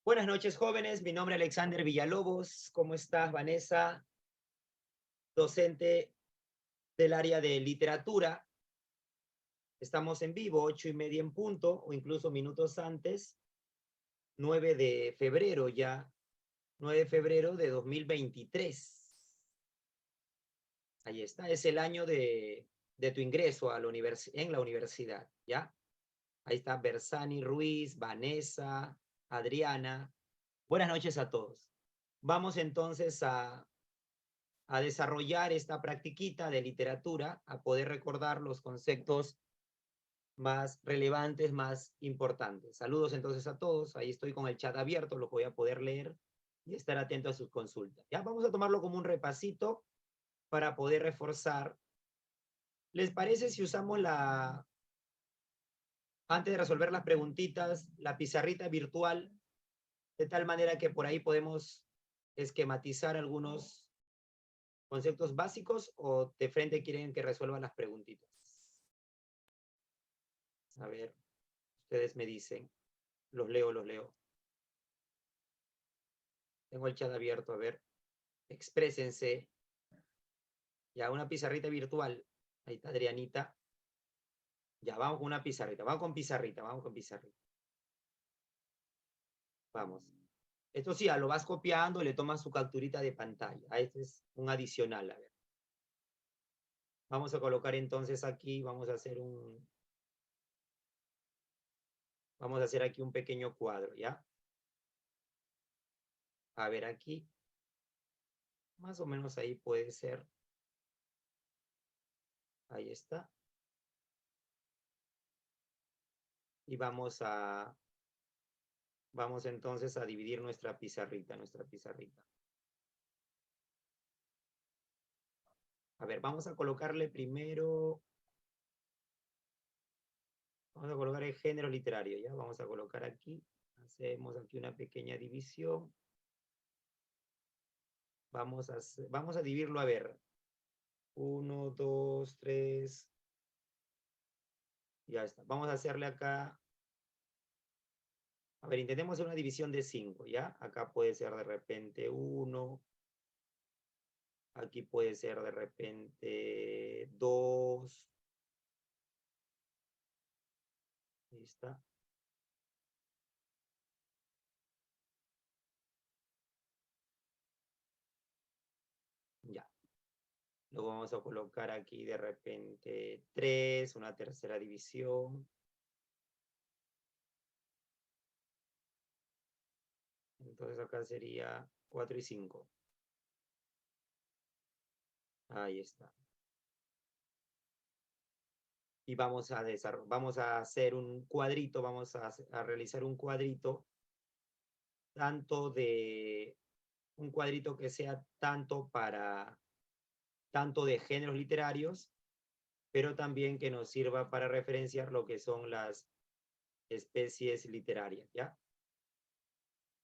Buenas noches, jóvenes. Mi nombre es Alexander Villalobos. ¿Cómo estás, Vanessa? Docente del área de literatura. Estamos en vivo, 8:30 en punto, o incluso minutos antes, 9 de febrero ya, 9 de febrero de 2023. Ahí está, es el año de tu ingreso a la en la universidad, ¿ya? Ahí está Bersani Ruiz, Vanessa, Adriana. Buenas noches a todos. Vamos entonces a desarrollar esta practiquita de literatura, a poder recordar los conceptos más relevantes, más importantes. Saludos entonces a todos. Ahí estoy con el chat abierto, lo voy a poder leer y estar atento a sus consultas. Ya vamos a tomarlo como un repasito para poder reforzar. ¿Les parece si usamos antes de resolver las preguntitas, la pizarrita virtual, de tal manera que por ahí podemos esquematizar algunos conceptos básicos, o de frente quieren que resuelvan las preguntitas? A ver, ustedes me dicen. Los leo, los leo. Tengo el chat abierto, a ver. Exprésense. Ya, una pizarrita virtual. Ahí está Adrianita. Ya, vamos con una pizarrita. Vamos con pizarrita, vamos con pizarrita. Vamos. Esto sí, lo vas copiando, le tomas su capturita de pantalla. Este es un adicional, a ver. Vamos a colocar entonces aquí, vamos a hacer aquí un pequeño cuadro, ¿ya? A ver aquí. Más o menos ahí puede ser. Ahí está. Y vamos entonces a dividir nuestra pizarrita. A ver, vamos a colocarle primero. Vamos a colocar el género literario, ¿ya? Vamos a colocar aquí. Hacemos aquí una pequeña división. Vamos a dividirlo, a ver. 1, 2, 3. Ya está. Vamos a hacerle acá. A ver, intentemos hacer una división de 5, ¿ya? Acá puede ser de repente 1. Aquí puede ser de repente 2. Ahí está. Ya. Luego vamos a colocar aquí de repente 3, una tercera división. Entonces acá sería 4 y 5. Ahí está. Y vamos a hacer un cuadrito, vamos a realizar un cuadrito, un cuadrito que sea tanto de géneros literarios, pero también que nos sirva para referenciar lo que son las especies literarias, ¿ya?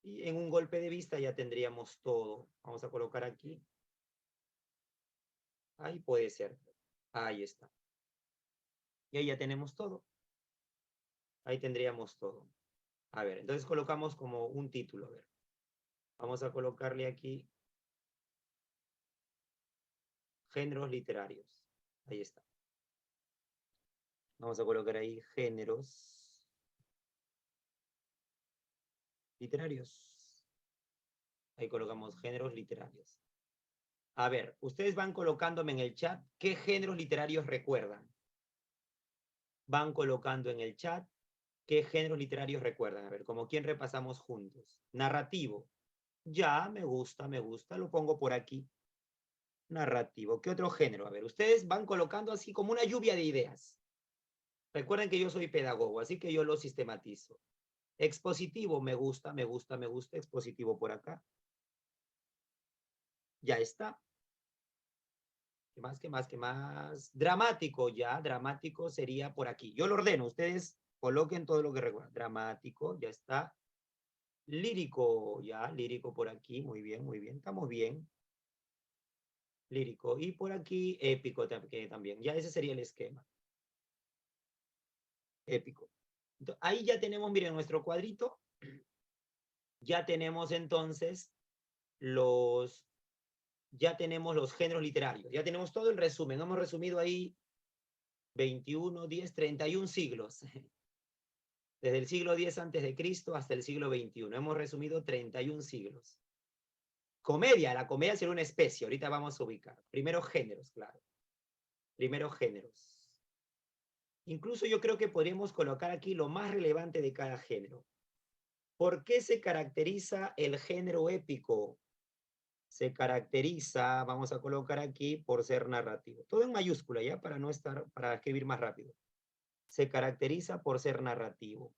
Y en un golpe de vista ya tendríamos todo. Vamos a colocar aquí. Ahí puede ser. Ahí está. Y ahí ya tenemos todo. Ahí tendríamos todo. A ver, entonces colocamos como un título. A ver. Vamos a colocarle aquí géneros literarios. Ahí está. Vamos a colocar ahí géneros literarios. Ahí colocamos géneros literarios. A ver, ustedes van colocándome en el chat qué géneros literarios recuerdan. Van colocando en el chat qué géneros literarios recuerdan. A ver, como quién repasamos juntos. Narrativo. Ya, me gusta, lo pongo por aquí. Narrativo. ¿Qué otro género? A ver, ustedes van colocando así como una lluvia de ideas. Recuerden que yo soy pedagogo, así que yo lo sistematizo. Expositivo, me gusta, expositivo por acá. Ya está. ¿Qué más? Dramático, ya, dramático sería por aquí. Yo lo ordeno, ustedes coloquen todo lo que recuerdan. Dramático, ya está. Lírico, ya, lírico por aquí, muy bien, estamos bien. Lírico, y por aquí épico también, ya ese sería el esquema. Épico. Entonces, ahí ya tenemos, miren, nuestro cuadrito. ya tenemos entonces ya tenemos los géneros literarios, ya tenemos todo el resumen. Hemos resumido ahí 21, 10, 31 siglos. Desde el siglo X antes de Cristo hasta el siglo XXI. Hemos resumido 31 siglos. Comedia, la comedia será una especie. Ahorita vamos a ubicar. Primeros géneros, claro. Primeros géneros. Incluso yo creo que podríamos colocar aquí lo más relevante de cada género. ¿Por qué se caracteriza el género épico? Se caracteriza, vamos a colocar aquí, por ser narrativo. Todo en mayúscula, ¿ya? Para escribir más rápido. Se caracteriza por ser narrativo.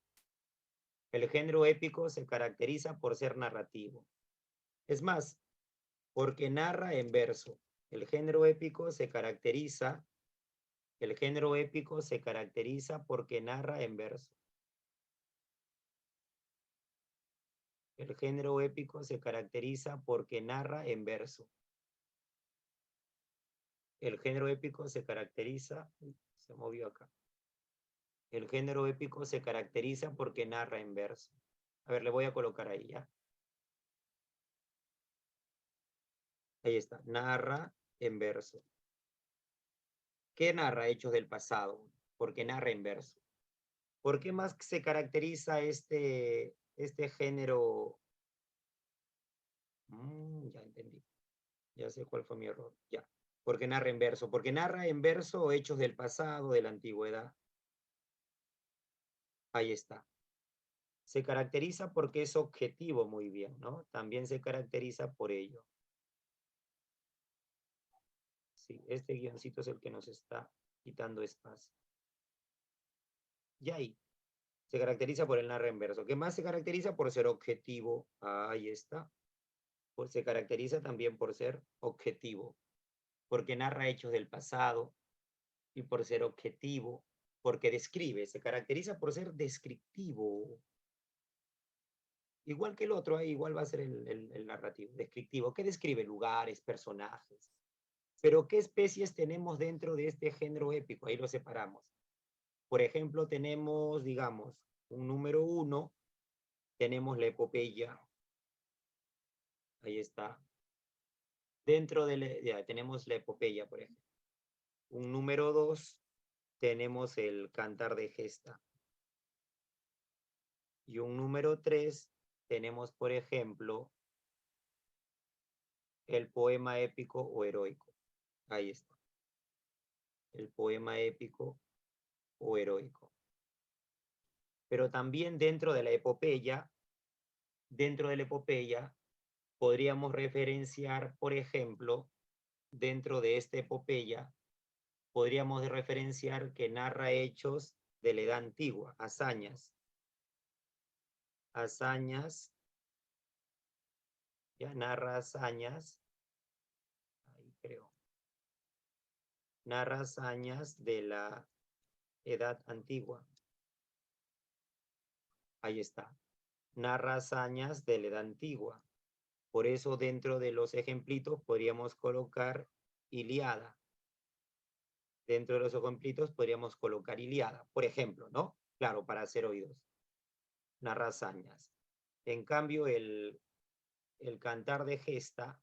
El género épico se caracteriza por ser narrativo. Es más, porque narra en verso. El género épico se caracteriza porque narra en verso. El género épico se caracteriza porque narra en verso. El género épico se caracteriza, se movió acá. El género épico se caracteriza porque narra en verso. A ver, le voy a colocar ahí, ¿ya? Ahí está, narra en verso. ¿Qué narra hechos del pasado? Porque narra en verso. ¿Por qué más se caracteriza este género? Ya entendí. Ya sé cuál fue mi error. Ya. Porque narra en verso. Porque narra en verso hechos del pasado, de la antigüedad. Ahí está. Se caracteriza porque es objetivo, muy bien, ¿no? También se caracteriza por ello. Sí, este guioncito es el que nos está quitando espacio. Y ahí. Se caracteriza por el narra en verso. ¿Qué más se caracteriza? Por ser objetivo. Ahí está. Pues se caracteriza también por ser objetivo. Porque narra hechos del pasado y por ser objetivo. Porque describe. Se caracteriza por ser descriptivo. Igual que el otro, igual va a ser el narrativo, descriptivo, que describe lugares, personajes. Pero ¿qué especies tenemos dentro de este género épico? Ahí lo separamos. Por ejemplo, tenemos, digamos, un número 1, tenemos la epopeya. Ahí está. Dentro de ya, tenemos la epopeya, por ejemplo. Un número 2, tenemos el cantar de gesta. Y un número 3, tenemos, por ejemplo, el poema épico o heroico. Ahí está. El poema épico o heroico. Pero también dentro de la epopeya, podríamos referenciar, por ejemplo, dentro de esta epopeya, podríamos referenciar que narra hechos de la edad antigua, hazañas. Hazañas, ya narra hazañas, ahí creo. Narra hazañas de la edad antigua. Ahí está. Narra hazañas de la edad antigua. Por eso dentro de los ejemplitos podríamos colocar Ilíada. Dentro de los ejemplitos podríamos colocar Ilíada, por ejemplo, ¿no? Claro, para hacer oídos. Narra hazañas. En cambio, el cantar de gesta,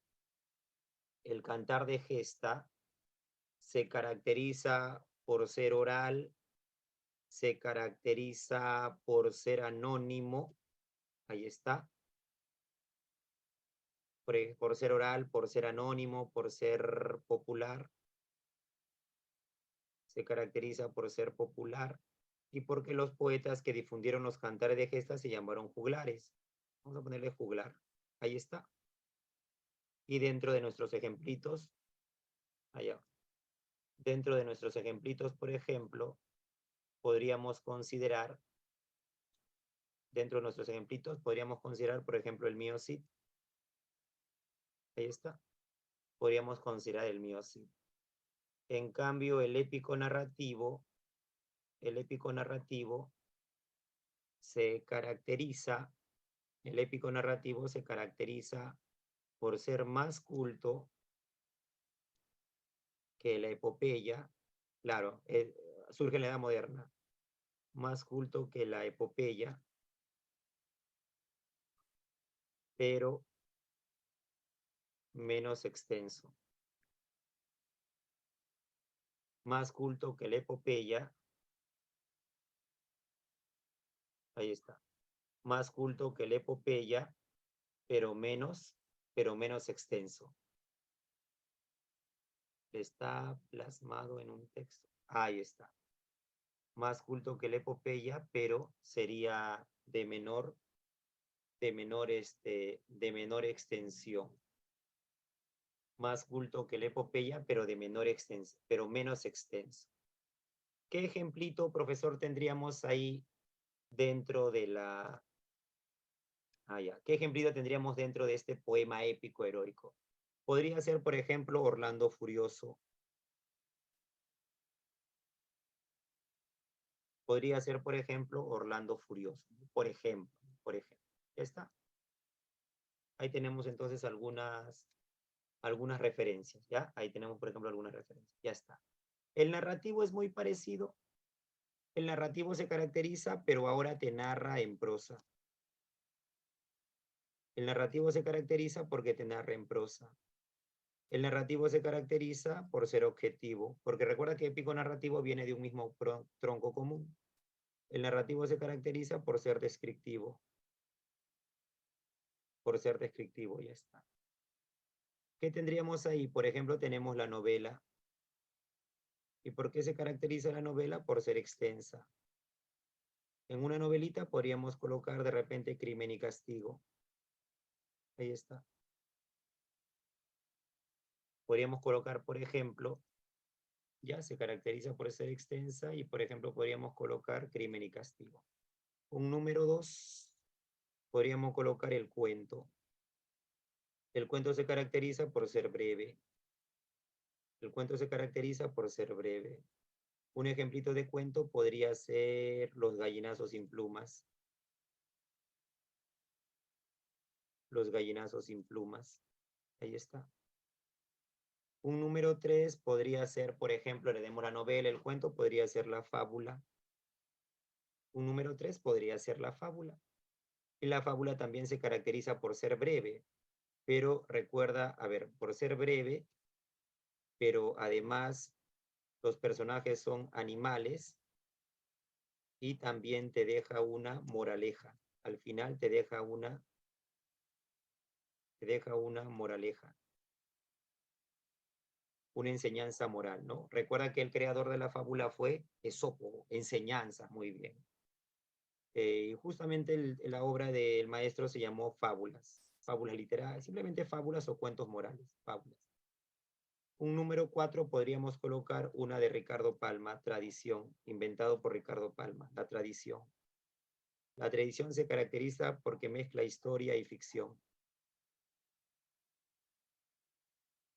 se caracteriza por ser oral, se caracteriza por ser anónimo. Ahí está. Por ser oral, por ser anónimo, por ser popular. Se caracteriza por ser popular y porque los poetas que difundieron los cantares de gesta se llamaron juglares. Vamos a ponerle juglar. Ahí está. Y dentro de nuestros ejemplitos, allá. Dentro de nuestros ejemplitos, por ejemplo, podríamos considerar, por ejemplo, el mío Cid. Ahí está. Podríamos considerar el mío Cid. En cambio, el épico narrativo se caracteriza por ser más culto que la epopeya. Claro, surge en la Edad Moderna. Más culto que la epopeya. pero menos extenso. Más culto que la epopeya. Ahí está. Más culto que la epopeya, pero menos extenso. Está plasmado en un texto. Ahí está. Más culto que la epopeya, pero sería de menor extensión. Más culto que la epopeya, pero de menor extenso, pero menos extenso. ¿Qué ejemplito, profesor, tendríamos ahí dentro de la... ¿Qué ejemplito tendríamos dentro de este poema épico heroico? Podría ser, por ejemplo, Orlando Furioso. Podría ser, por ejemplo, Orlando Furioso. Por ejemplo. ¿Ya está? Ahí tenemos entonces algunas referencias, ¿ya? Ahí tenemos, por ejemplo, algunas referencias. Ya está. El narrativo es muy parecido. El narrativo se caracteriza, pero ahora te narra en prosa. El narrativo se caracteriza porque te narra en prosa. El narrativo se caracteriza por ser objetivo, porque recuerda que épico narrativo viene de un mismo tronco común. El narrativo se caracteriza por ser descriptivo. Por ser descriptivo, ya está. ¿Qué tendríamos ahí? Por ejemplo, tenemos la novela. ¿Y por qué se caracteriza la novela? Por ser extensa. En una novelita podríamos colocar de repente Crimen y Castigo. Ahí está. Podríamos colocar, por ejemplo, ya se caracteriza por ser extensa y, por ejemplo, podríamos colocar Crimen y Castigo. Un número 2, podríamos colocar el cuento. El cuento se caracteriza por ser breve. El cuento se caracteriza por ser breve. Un ejemplito de cuento podría ser Los gallinazos sin plumas. Los gallinazos sin plumas. Ahí está. Un número 3 podría ser, por ejemplo, le demos la novela, el cuento, podría ser la fábula. Un número 3 podría ser la fábula. Y la fábula también se caracteriza por ser breve, pero recuerda, a ver, por ser breve, pero además los personajes son animales y también te deja una moraleja. Al final te deja una moraleja, una enseñanza moral, ¿no? Recuerda que el creador de la fábula fue Esopo, enseñanza, muy bien. Y justamente la obra del maestro se llamó Fábulas literarias, simplemente fábulas o cuentos morales, fábulas. Un número 4 podríamos colocar una de Ricardo Palma, Tradición, inventado por Ricardo Palma, la tradición. La tradición se caracteriza porque mezcla historia y ficción.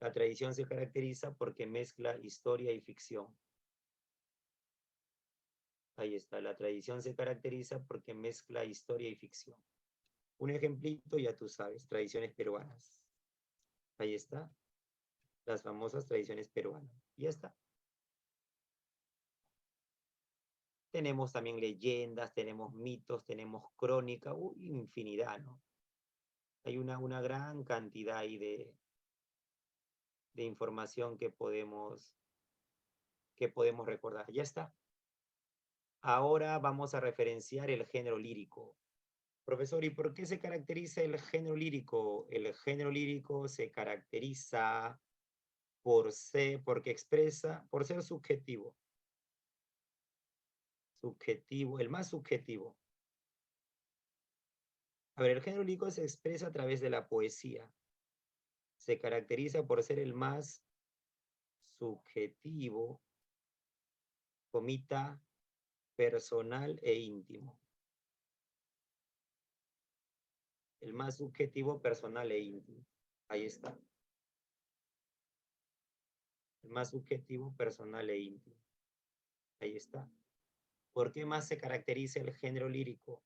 La tradición se caracteriza porque mezcla historia y ficción. Ahí está, la tradición se caracteriza porque mezcla historia y ficción. Un ejemplito, ya tú sabes, tradiciones peruanas. Ahí está, las famosas tradiciones peruanas. Ya está. Tenemos también leyendas, tenemos mitos, tenemos crónica, infinidad, ¿no? Hay una gran cantidad ahí de información que podemos recordar. Ya está. Ahora vamos a referenciar el género lírico. Profesor, ¿y por qué se caracteriza el género lírico? El género lírico se caracteriza por ser subjetivo. Subjetivo, el más subjetivo. A ver, el género lírico se expresa a través de la poesía. Se caracteriza por ser el más subjetivo, comita, personal e íntimo. El más subjetivo, personal e íntimo. Ahí está. El más subjetivo, personal e íntimo. Ahí está. ¿Por qué más se caracteriza el género lírico?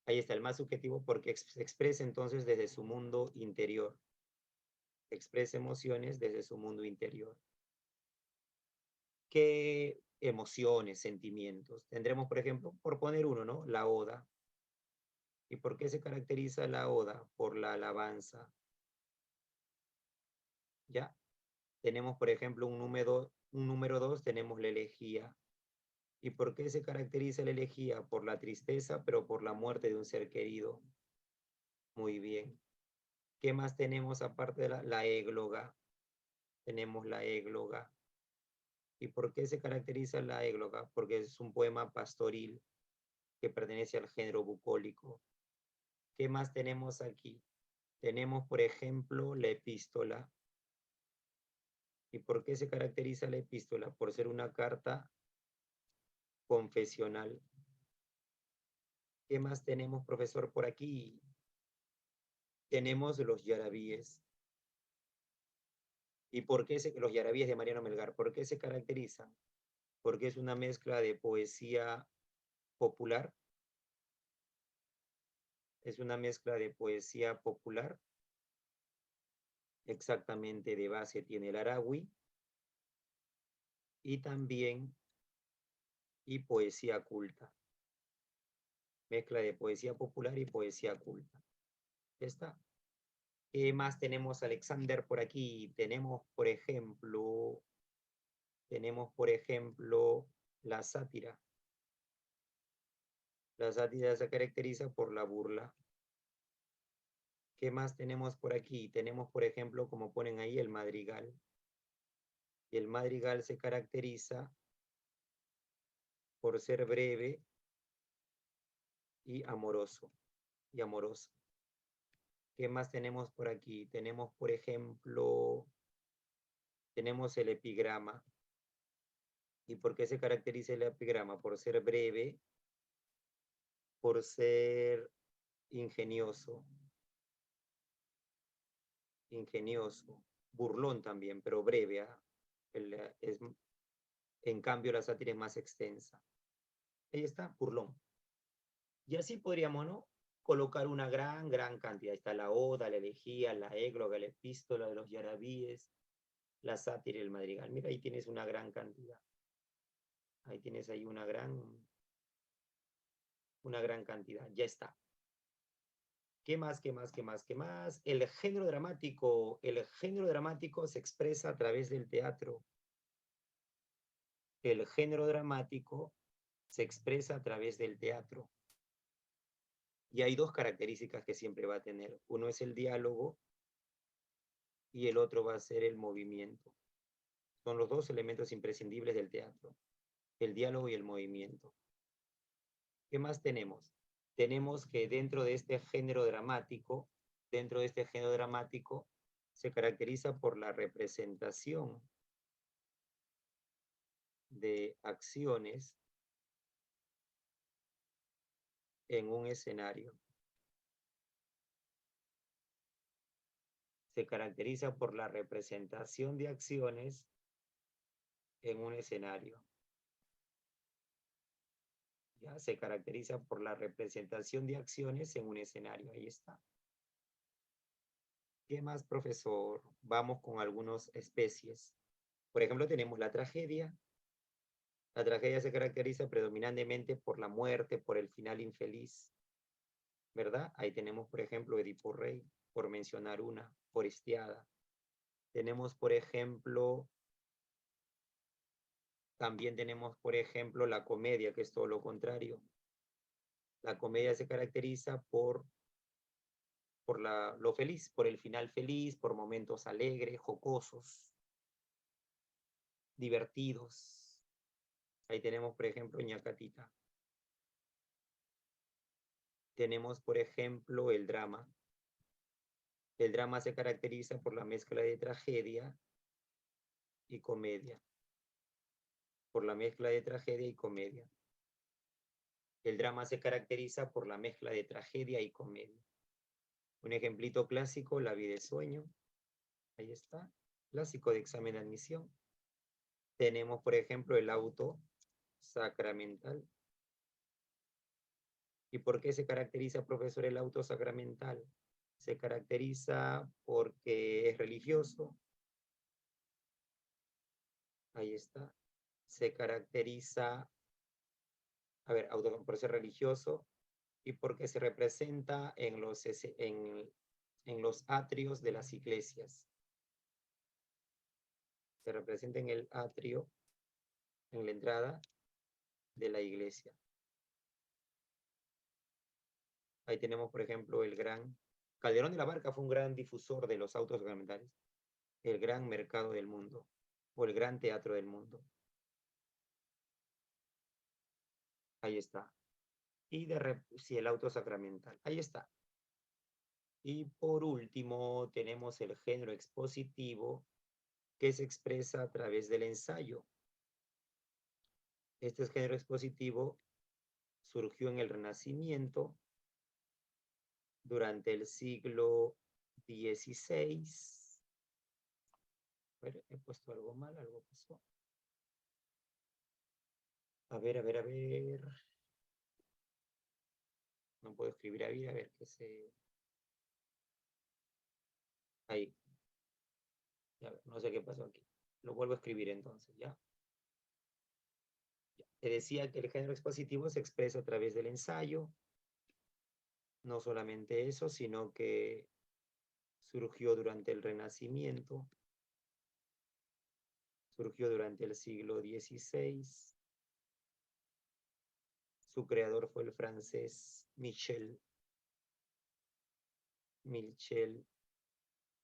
Ahí está, el más subjetivo porque expresa entonces desde su mundo interior. Expresa emociones desde su mundo interior. ¿Qué emociones, sentimientos? Tendremos, por ejemplo, por poner uno, ¿no? La oda. ¿Y por qué se caracteriza la oda? Por la alabanza. ¿Ya? Tenemos, por ejemplo, un número 2, tenemos la elegía. ¿Y por qué se caracteriza la elegía? Por la tristeza, pero por la muerte de un ser querido. Muy bien. ¿Qué más tenemos aparte de la égloga? Tenemos la égloga. ¿Y por qué se caracteriza la égloga? Porque es un poema pastoril que pertenece al género bucólico. ¿Qué más tenemos aquí? Tenemos, por ejemplo, la epístola. ¿Y por qué se caracteriza la epístola? Por ser una carta confesional. ¿Qué más tenemos, profesor, por aquí? Tenemos los yarabíes. ¿Y por qué los yarabíes de Mariano Melgar? ¿Por qué se caracterizan? Porque es una mezcla de poesía popular. Es una mezcla de poesía popular. Exactamente, de base tiene el aragüi. Y también poesía culta. Mezcla de poesía popular y poesía culta. Ya está. ¿Qué más tenemos, Alexander, por aquí? Tenemos, por ejemplo, la sátira. La sátira se caracteriza por la burla. ¿Qué más tenemos por aquí? Tenemos, por ejemplo, como ponen ahí, el madrigal. Y el madrigal se caracteriza por ser breve y amoroso. Y amoroso. ¿Qué más tenemos por aquí? Tenemos, por ejemplo, tenemos el epigrama. ¿Y por qué se caracteriza el epigrama? Por ser breve, por ser ingenioso, burlón también, pero breve. En cambio, la sátira es más extensa. Ahí está, burlón. Y así podríamos, ¿no? Colocar una gran cantidad. Ahí está la oda, la elegía, la égloga, la epístola de los yarabíes, la sátira y el madrigal. Mira, ahí tienes una gran cantidad. Ahí tienes ahí una gran cantidad. Ya está. ¿Qué más, qué más, qué más, qué más? El género dramático. El género dramático se expresa a través del teatro. El género dramático se expresa a través del teatro. Y hay dos características que siempre va a tener. Uno es el diálogo y el otro va a ser el movimiento. Son los dos elementos imprescindibles del teatro, el diálogo y el movimiento. ¿Qué más tenemos? Tenemos que dentro de este género dramático, se caracteriza por la representación de acciones en un escenario. Se caracteriza por la representación de acciones en un escenario. ¿Ya? Se caracteriza por la representación de acciones en un escenario. Ahí está. ¿Qué más, profesor? Vamos con algunas especies. Por ejemplo, tenemos la tragedia. La tragedia se caracteriza predominantemente por la muerte, por el final infeliz, ¿verdad? Ahí tenemos, por ejemplo, Edipo Rey, por mencionar una, Forestiada. Tenemos, por ejemplo, también tenemos, por ejemplo, la comedia, que es todo lo contrario. La comedia se caracteriza por lo feliz, por el final feliz, por momentos alegres, jocosos, divertidos. Ahí tenemos, por ejemplo, Ñacatita. Tenemos, por ejemplo, el drama. El drama se caracteriza por la mezcla de tragedia y comedia. Por la mezcla de tragedia y comedia. El drama se caracteriza por la mezcla de tragedia y comedia. Un ejemplito clásico, La vida es sueño. Ahí está. Clásico de examen de admisión. Tenemos, por ejemplo, el auto sacramental. ¿Y por qué se caracteriza, profesor, el auto sacramental? Se caracteriza porque es religioso. Ahí está. Se caracteriza, por ser religioso y porque se representa en los atrios de las iglesias. Se representa en el atrio, en la entrada de la iglesia. Ahí tenemos, por ejemplo, el gran Calderón de la Barca fue un gran difusor de los autos sacramentales. El gran mercado del mundo o el gran teatro del mundo. Ahí está. Y sí, el auto sacramental. Ahí está. Y por último, tenemos el género expositivo que se expresa a través del ensayo. Este género expositivo surgió en el Renacimiento durante el siglo XVI. A ver, he puesto algo mal, algo pasó. A ver. No puedo escribir ahí, a ver qué se... Ahí. Ya, no sé qué pasó aquí. Lo vuelvo a escribir entonces, ¿ya? Te decía que el género expositivo se expresa a través del ensayo. No solamente eso, sino que surgió durante el Renacimiento, surgió durante el siglo XVI. Su creador fue el francés Michel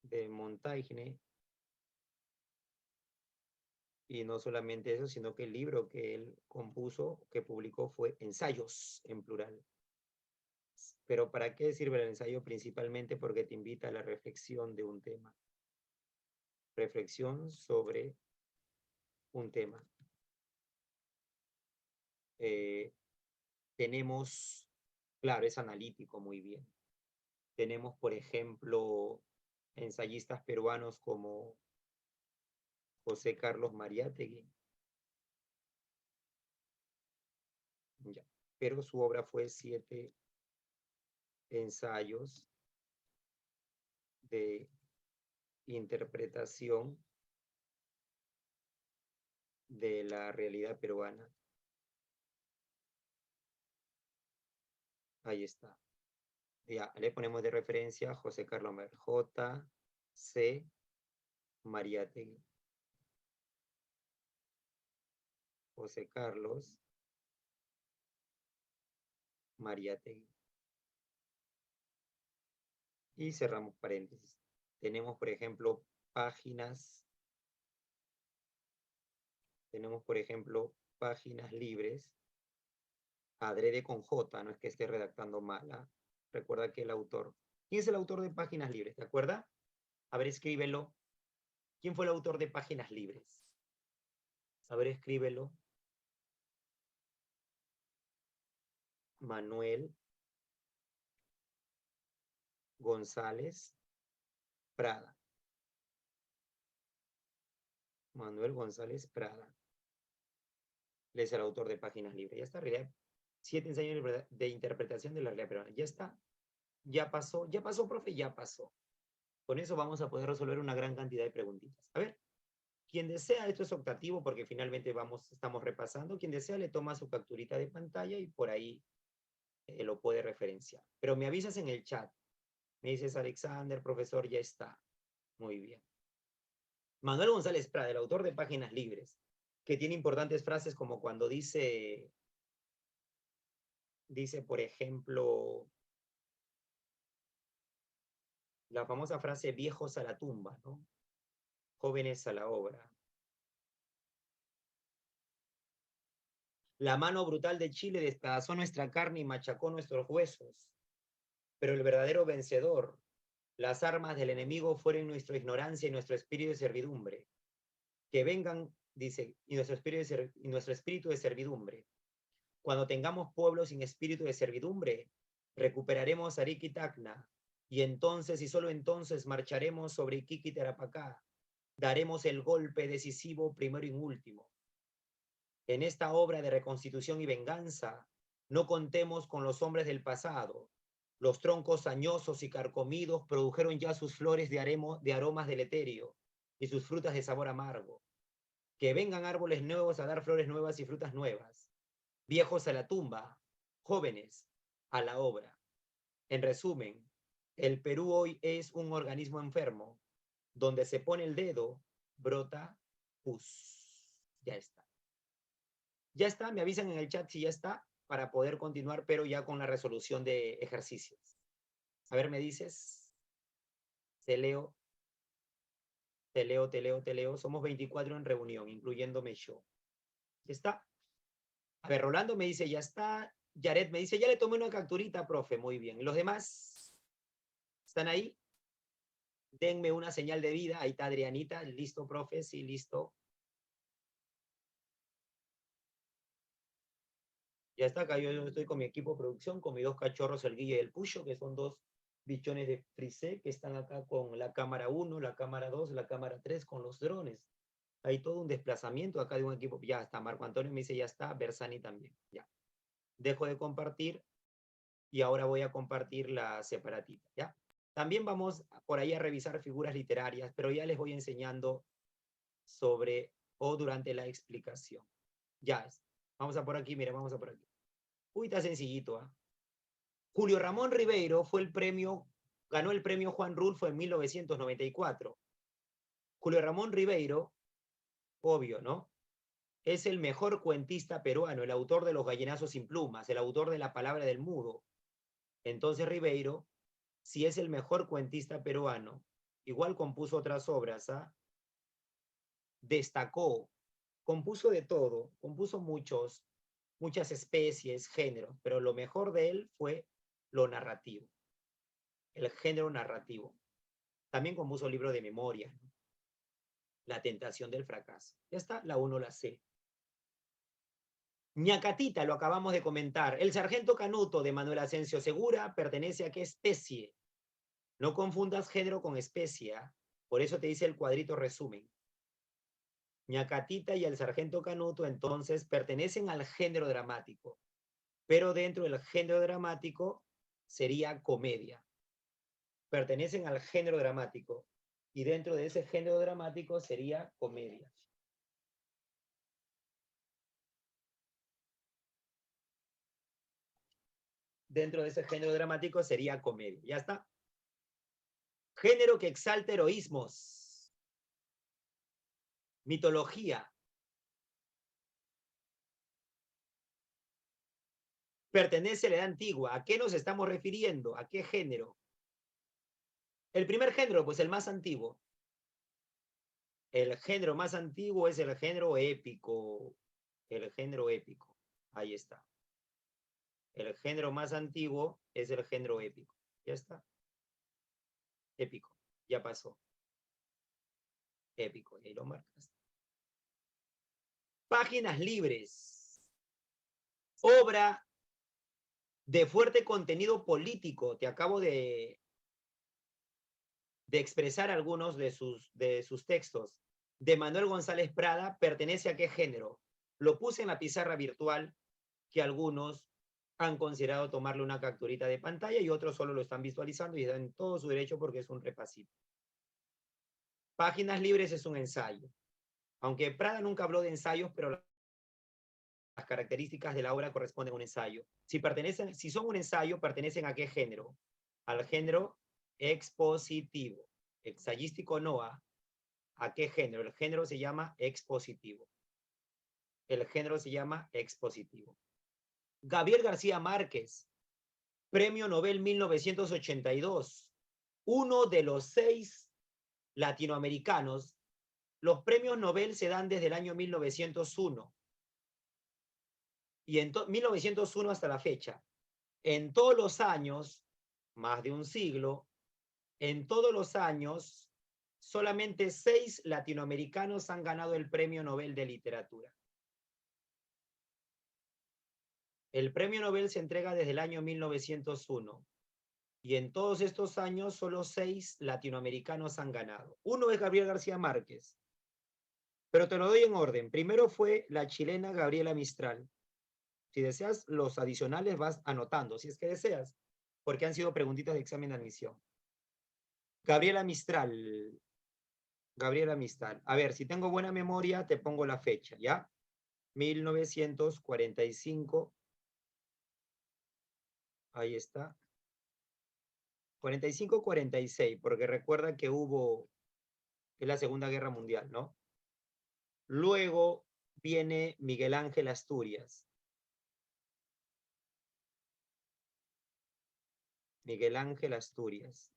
de Montaigne. Y no solamente eso, sino que el libro que él compuso, que publicó, fue Ensayos, en plural. Pero ¿para qué sirve el ensayo? Principalmente porque te invita a la reflexión de un tema. Reflexión sobre un tema. Tenemos, claro, es analítico muy bien. Tenemos, por ejemplo, ensayistas peruanos como José Carlos Mariátegui. Ya. Pero su obra fue 7 ensayos de interpretación de la realidad peruana. Ahí está. Ya, le ponemos de referencia a José Carlos J. C. Mariátegui. José Carlos Mariátegui. Y cerramos paréntesis. Tenemos, por ejemplo, páginas libres, adrede con J, no es que esté redactando mal. Recuerda que el autor. ¿Quién es el autor de Páginas Libres? ¿Te acuerdas? A ver, escríbelo. ¿Quién fue el autor de Páginas Libres? A ver, escríbelo. Manuel González Prada. Manuel González Prada. Él es el autor de Páginas Libres. Ya está, realidad. 7 ensayos de interpretación de la realidad peruana. Ya está. Ya pasó, profe, ya pasó. Con eso vamos a poder resolver una gran cantidad de preguntitas. A ver, quien desea, esto es optativo porque finalmente estamos repasando, quien desea le toma su capturita de pantalla y por ahí lo puede referenciar. Pero me avisas en el chat. Me dices, Alexander, profesor, ya está. Muy bien. Manuel González Prada, el autor de Páginas Libres, que tiene importantes frases como cuando dice, por ejemplo, la famosa frase viejos a la tumba, ¿no? Jóvenes a la obra. La mano brutal de Chile despedazó nuestra carne y machacó nuestros huesos. Pero el verdadero vencedor, las armas del enemigo fueron nuestra ignorancia y nuestro espíritu de servidumbre. Que vengan, dice, y nuestro espíritu de servidumbre. Cuando tengamos pueblos sin espíritu de servidumbre, recuperaremos Arica y Tacna, y entonces y solo entonces marcharemos sobre Iquique y Tarapacá. Daremos el golpe decisivo primero y último. En esta obra de reconstitución y venganza, no contemos con los hombres del pasado. Los troncos añosos y carcomidos produjeron ya sus flores de aromas deleterio y sus frutas de sabor amargo. Que vengan árboles nuevos a dar flores nuevas y frutas nuevas. Viejos a la tumba, jóvenes, a la obra. En resumen, el Perú hoy es un organismo enfermo. Donde se pone el dedo, brota pus. Ya está. Ya está, me avisan en el chat si ya está para poder continuar, pero ya con la resolución de ejercicios. A ver, me dices. Te leo, te leo, te leo, te leo. Somos 24 en reunión, incluyéndome yo. ¿Ya está? A ver, Rolando me dice, ya está. Yaret me dice, ya le tomé una capturita, profe. Muy bien. ¿Los demás están ahí? Denme una señal de vida. Ahí está Adrianita. ¿Listo, profe? Sí, listo. Ya está acá, yo estoy con mi equipo de producción, con mis dos cachorros, el Guille y el Pucho, que son dos bichones de frisé que están acá con la cámara 1, la cámara 2, la cámara 3, con los drones. Hay todo un desplazamiento acá de un equipo. Ya está, Marco Antonio me dice, ya está, Bersani también. Ya. Dejo de compartir y ahora voy a compartir la separatita, ¿ya? También vamos por ahí a revisar figuras literarias, pero ya les voy enseñando sobre o durante la explicación. Ya es. Vamos a por aquí, mira, vamos a por aquí. Uy, está sencillito, ¿ah? Julio Ramón Ribeiro ganó el premio Juan Rulfo en 1994. Julio Ramón Ribeiro, obvio, ¿no? Es el mejor cuentista peruano, el autor de Los gallinazos sin plumas, el autor de La palabra del mudo. Entonces Ribeiro, si es el mejor cuentista peruano, igual compuso otras obras, ¿ah? Destacó, compuso de todo, compuso muchas especies, géneros, pero lo mejor de él fue lo narrativo, el género narrativo. También compuso libros de memoria, ¿no? La tentación del fracaso. Ya está, la 1, la C. Ñacatita, lo acabamos de comentar. El sargento Canuto de Manuel Asensio Segura pertenece a qué especie. No confundas género con especie, ¿eh? Por eso te dice el cuadrito resumen. Ñacatita y el sargento Canuto entonces pertenecen al género dramático, pero dentro del género dramático sería comedia. Pertenecen al género dramático y dentro de ese género dramático sería comedia. Dentro de ese género dramático sería comedia. Ya está. Género que exalta heroísmos. Mitología. Pertenece a la edad antigua. ¿A qué nos estamos refiriendo? ¿A qué género? El primer género, pues el más antiguo. El género más antiguo es el género épico. El género épico. Ahí está. El género más antiguo es el género épico. Ya está. Épico. Ya pasó. Épico. Y ahí lo marcas. Páginas libres. Obra de fuerte contenido político. Te acabo de expresar algunos de sus textos. De Manuel González Prada, ¿pertenece a qué género? Lo puse en la pizarra virtual, que algunos han considerado tomarle una capturita de pantalla y otros solo lo están visualizando y están en todo su derecho porque es un repasito. Páginas libres es un ensayo. Aunque Prada nunca habló de ensayos, pero las características de la obra corresponden a un ensayo. Si son un ensayo, ¿pertenecen a qué género? Al género expositivo. Ensayístico no. ¿A qué género? El género se llama expositivo. El género se llama expositivo. Gabriel García Márquez, Premio Nobel 1982. Uno de los 6 latinoamericanos. Los premios Nobel se dan desde el año 1901. Y en 1901 hasta la fecha. En todos los años, más de un siglo, en todos los años, solamente 6 latinoamericanos han ganado el Premio Nobel de Literatura. El Premio Nobel se entrega desde el año 1901 y en todos estos años solo 6 latinoamericanos han ganado. Uno es Gabriel García Márquez, pero te lo doy en orden. Primero fue la chilena Gabriela Mistral. Si deseas los adicionales vas anotando, si es que deseas, porque han sido preguntitas de examen de admisión. Gabriela Mistral. Gabriela Mistral. A ver, si tengo buena memoria, te pongo la fecha, ¿ya? 1945. Ahí está. 45-46, porque recuerda que hubo, es la Segunda Guerra Mundial, ¿no? Luego viene Miguel Ángel Asturias. Miguel Ángel Asturias.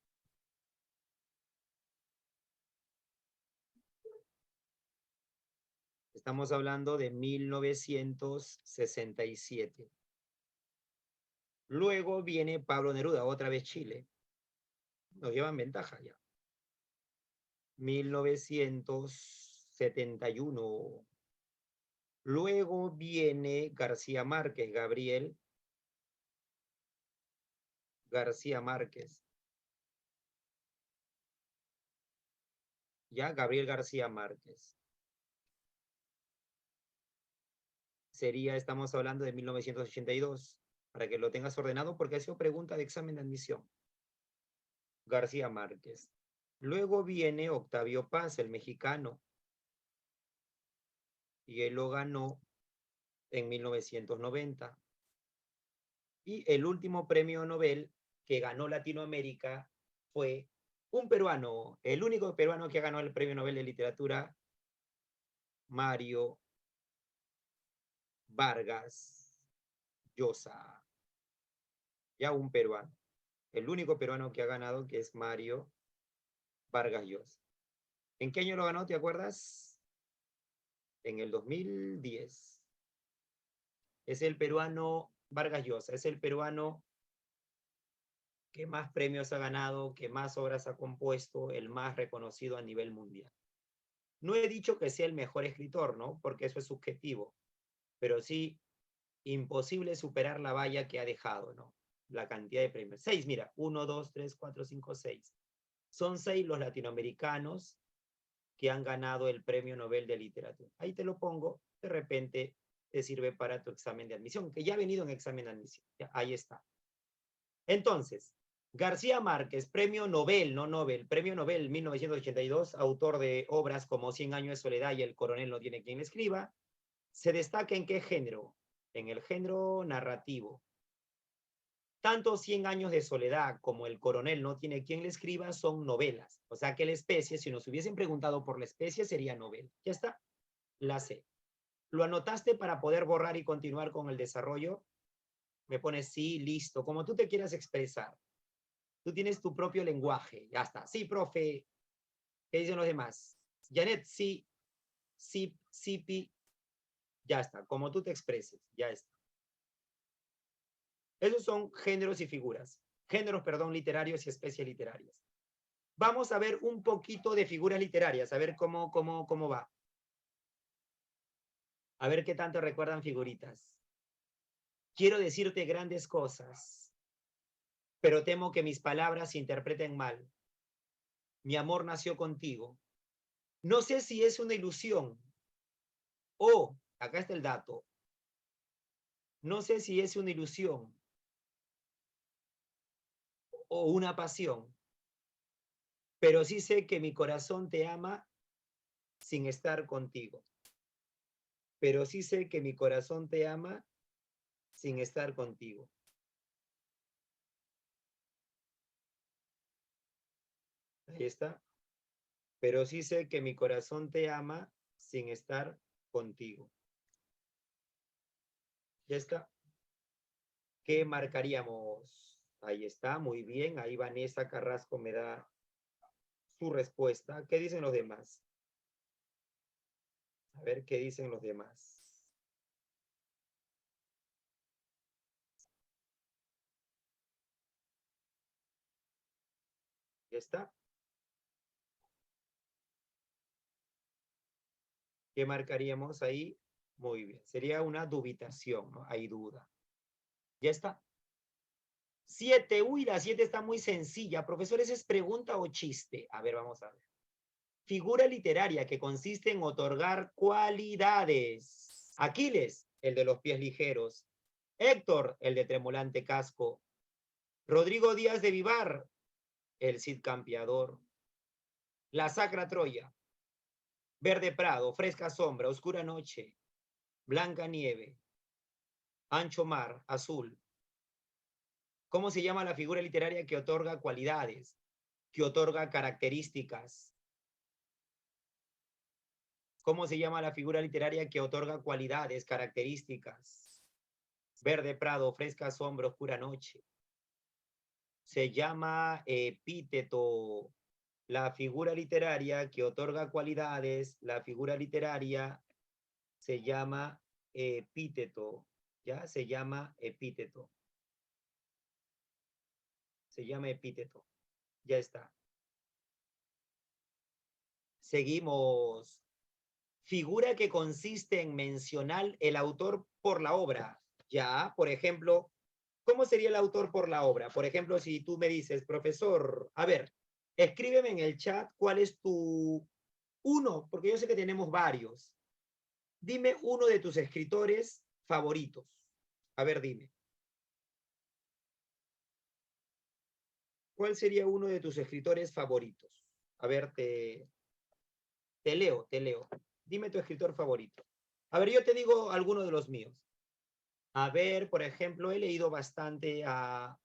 Estamos hablando de 1967. Luego viene Pablo Neruda, otra vez Chile. Nos llevan ventaja ya. 1971. Luego viene García Márquez, Gabriel García Márquez. Ya, Gabriel García Márquez. Sería, estamos hablando de 1982, para que lo tengas ordenado porque ha sido pregunta de examen de admisión. García Márquez. Luego viene Octavio Paz, el mexicano, y él lo ganó en 1990. Y el último premio Nobel que ganó Latinoamérica fue un peruano, el único peruano que ganó el premio Nobel de Literatura, Mario Vargas Llosa. Ya un peruano. El único peruano que ha ganado, que es Mario Vargas Llosa. ¿En qué año lo ganó, te acuerdas? En el 2010. Es el peruano Vargas Llosa, es el peruano que más premios ha ganado, que más obras ha compuesto, el más reconocido a nivel mundial. No he dicho que sea el mejor escritor, ¿no? Porque eso es subjetivo, pero sí imposible superar la valla que ha dejado, ¿no? La cantidad de premios. 6, mira, 1, 2, 3, 4, 5, 6. Son 6 los latinoamericanos que han ganado el Premio Nobel de Literatura. Ahí te lo pongo, de repente te sirve para tu examen de admisión, que ya ha venido en examen de admisión. Ya, ahí está. Entonces, García Márquez, Premio Nobel, no Nobel, Premio Nobel 1982, autor de obras como 100 años de soledad y El coronel no tiene quien le escriba, se destaca en qué género? En el género narrativo. Tanto 100 años de soledad como El coronel no tiene quien le escriba son novelas. O sea que la especie, si nos hubiesen preguntado por la especie, sería novela. Ya está, la sé. ¿Lo anotaste para poder borrar y continuar con el desarrollo? Me pones sí, listo, como tú te quieras expresar. Tú tienes tu propio lenguaje, ya está. Sí, profe, ¿qué dicen los demás? Janet, sí, sí, sí, pi, ya está, como tú te expreses, ya está. Esos son géneros y figuras. Géneros, perdón, literarios y especies literarias. Vamos a ver un poquito de figuras literarias, a ver cómo va. A ver qué tanto recuerdan figuritas. Quiero decirte grandes cosas, pero temo que mis palabras se interpreten mal. Mi amor nació contigo. No sé si es una ilusión o, acá está el dato, no sé si es una ilusión o una pasión, pero sí sé que mi corazón te ama sin estar contigo. Pero sí sé que mi corazón te ama sin estar contigo. Ahí está. Pero sí sé que mi corazón te ama sin estar contigo. Ya está. ¿Qué marcaríamos? Ahí está, muy bien. Ahí Vanessa Carrasco me da su respuesta. ¿Qué dicen los demás? A ver qué dicen los demás. Ya está. ¿Qué marcaríamos ahí? Muy bien. Sería una dubitación, ¿no? Hay duda. Ya está. 7. Uy, la 7 está muy sencilla. Profesores, ¿es pregunta o chiste? A ver, vamos a ver. Figura literaria que consiste en otorgar cualidades. Aquiles, el de los pies ligeros. Héctor, el de tremolante casco. Rodrigo Díaz de Vivar, el Cid Campeador. La Sacra Troya. Verde Prado, fresca sombra, oscura noche. Blanca nieve. Ancho mar, azul. ¿Cómo se llama la figura literaria que otorga cualidades, que otorga características? ¿Cómo se llama la figura literaria que otorga cualidades, características? Verde prado, fresca sombra, oscura noche. Se llama epíteto. La figura literaria que otorga cualidades, la figura literaria se llama epíteto. ¿Ya? Se llama epíteto. Se llama epíteto. Ya está. Seguimos. Figura que consiste en mencionar el autor por la obra. Ya, por ejemplo, ¿cómo sería el autor por la obra? Por ejemplo, si tú me dices, profesor, a ver, escríbeme en el chat cuál es tu uno, porque yo sé que tenemos varios. Dime uno de tus escritores favoritos. A ver, dime. ¿Cuál sería uno de tus escritores favoritos? A ver, te leo, te leo. Dime tu escritor favorito. A ver, yo te digo alguno de los míos. A ver, por ejemplo, he leído bastante a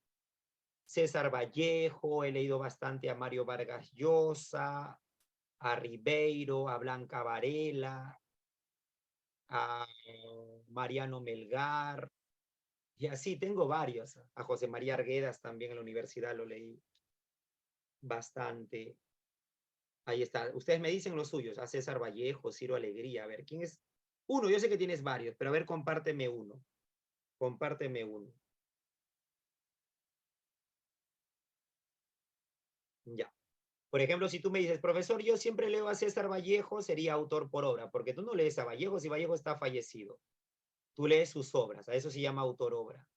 César Vallejo, he leído bastante a Mario Vargas Llosa, a Ribeiro, a Blanca Varela, a Mariano Melgar, y así tengo varios. A José María Arguedas también en la universidad lo leí bastante. Ahí está. Ustedes me dicen los suyos, a César Vallejo, Ciro Alegría. A ver, ¿quién es? Uno, yo sé que tienes varios, pero a ver, compárteme uno. Compárteme uno. Ya. Por ejemplo, si tú me dices, profesor, yo siempre leo a César Vallejo, sería autor por obra, porque tú no lees a Vallejo si Vallejo está fallecido. Tú lees sus obras, a eso se llama autor-obra.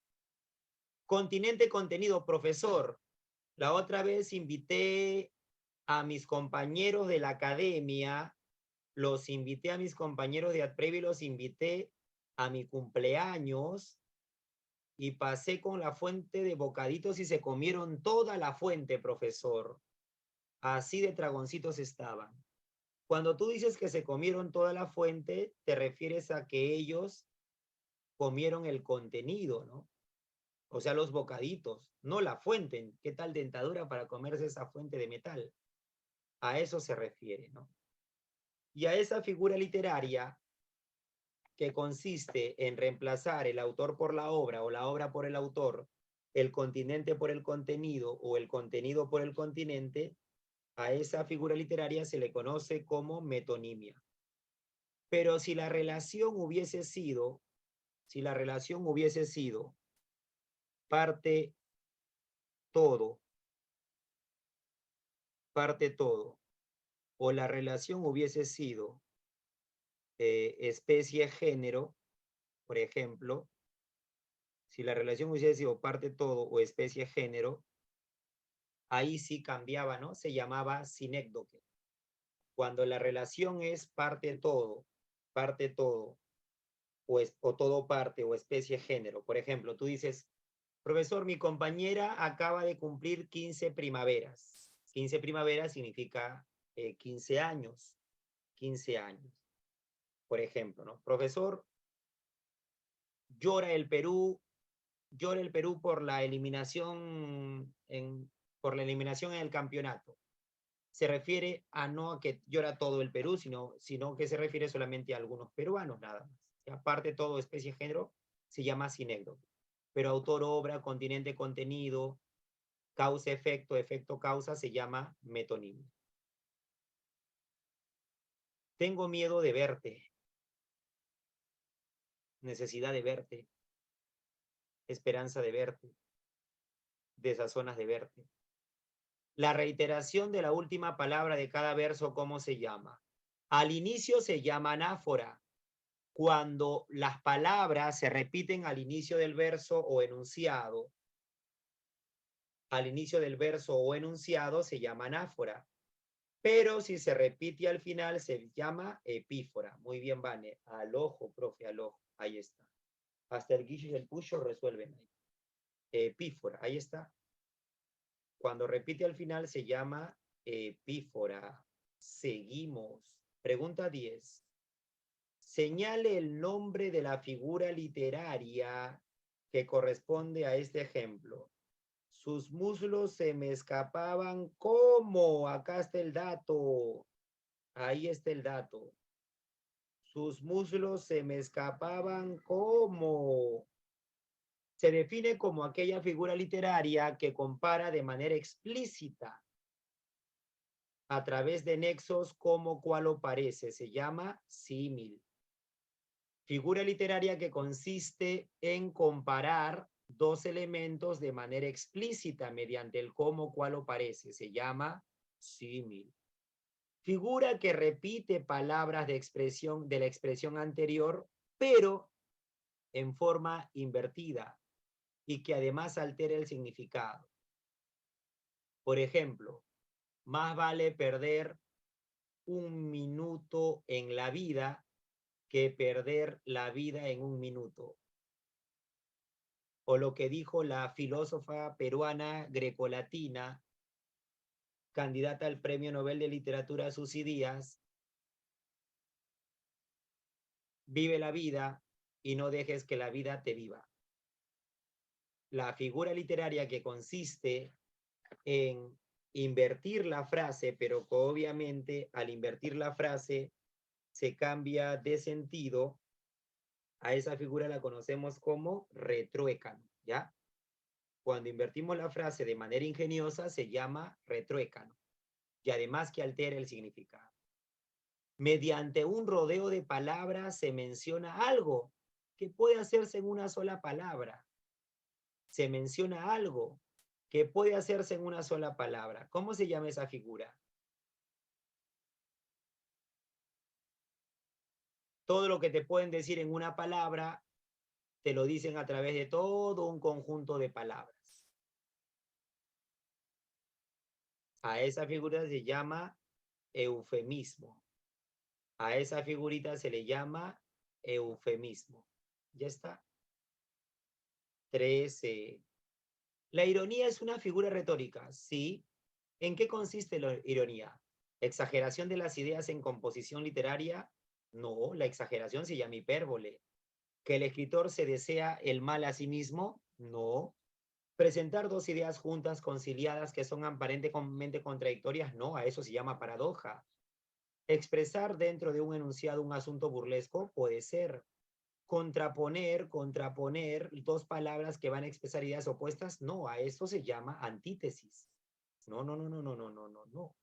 Continente contenido, profesor. La otra vez invité a mis compañeros de la academia, los invité a mis compañeros de AdPrevi, los invité a mi cumpleaños y pasé con la fuente de bocaditos y se comieron toda la fuente, profesor. Así de dragoncitos estaban. Cuando tú dices que se comieron toda la fuente, te refieres a que ellos comieron el contenido, ¿no? O sea, los bocaditos, no la fuente. ¿Qué tal dentadura para comerse esa fuente de metal? A eso se refiere, ¿no? Y a esa figura literaria que consiste en reemplazar el autor por la obra o la obra por el autor, el continente por el contenido o el contenido por el continente, a esa figura literaria se le conoce como metonimia. Pero si la relación hubiese sido, parte todo, parte todo, o la relación hubiese sido especie-género, por ejemplo, si la relación hubiese sido parte todo o especie-género, ahí sí cambiaba, ¿no? Se llamaba sinécdoque. Cuando la relación es parte todo, o todo parte, o especie-género. Por ejemplo, tú dices, profesor, mi compañera acaba de cumplir 15 primaveras. 15 primaveras significa 15 años. 15 años. Por ejemplo, ¿no? Profesor, llora el Perú, llora el Perú por la eliminación en el campeonato. Se refiere a no a que llora todo el Perú, sino que se refiere solamente a algunos peruanos nada más. Y aparte todo especie género se llama sinécdoque. Pero autor, obra, continente, contenido, causa, efecto, efecto, causa, se llama metonimia. Tengo miedo de verte, necesidad de verte, esperanza de verte, desazonas de verte. La reiteración de la última palabra de cada verso, ¿cómo se llama? Al inicio se llama anáfora. Cuando las palabras se repiten al inicio del verso o enunciado, al inicio del verso o enunciado se llama anáfora. Pero si se repite al final se llama epífora. Muy bien, Vane. Al ojo, profe, al ojo. Ahí está. Hasta el guicho y el pucho resuelven ahí. Epífora, ahí está. Cuando repite al final se llama epífora. Seguimos. Pregunta 10. Señale el nombre de la figura literaria que corresponde a este ejemplo. Sus muslos se me escapaban. ¿Cómo? Acá está el dato. Ahí está el dato. Sus muslos se me escapaban. ¿Cómo? Se define como aquella figura literaria que compara de manera explícita a través de nexos como cual o parece. Se llama símil. Figura literaria que consiste en comparar dos elementos de manera explícita mediante el cómo, cual o parece. Se llama símil. Figura que repite palabras de la expresión anterior, pero en forma invertida y que además altera el significado. Por ejemplo, más vale perder un minuto en la vida que perder la vida en un minuto. O lo que dijo la filósofa peruana grecolatina, candidata al Premio Nobel de Literatura Susy Díaz: vive la vida y no dejes que la vida te viva. La figura literaria que consiste en invertir la frase, pero que obviamente al invertir la frase se cambia de sentido, a esa figura la conocemos como retruécano, ¿ya? Cuando invertimos la frase de manera ingeniosa se llama retruécano, y además que altera el significado. Mediante un rodeo de palabras se menciona algo que puede hacerse en una sola palabra. Se menciona algo que puede hacerse en una sola palabra. ¿Cómo se llama esa figura? Todo lo que te pueden decir en una palabra, te lo dicen a través de todo un conjunto de palabras. A esa figura se llama eufemismo. A esa figurita se le llama eufemismo. Ya está. 13. La ironía es una figura retórica, ¿sí? ¿En qué consiste la ironía? ¿Exageración de las ideas en composición literaria? No, la exageración se llama hipérbole. ¿Que el escritor se desea el mal a sí mismo? No. ¿Presentar dos ideas juntas, conciliadas, que son aparentemente contradictorias? No, a eso se llama paradoja. ¿Expresar dentro de un enunciado un asunto burlesco? Puede ser. ¿Contraponer dos palabras que van a expresar ideas opuestas? No, a eso se llama antítesis. No, no, no, no, no, no, no, no, no.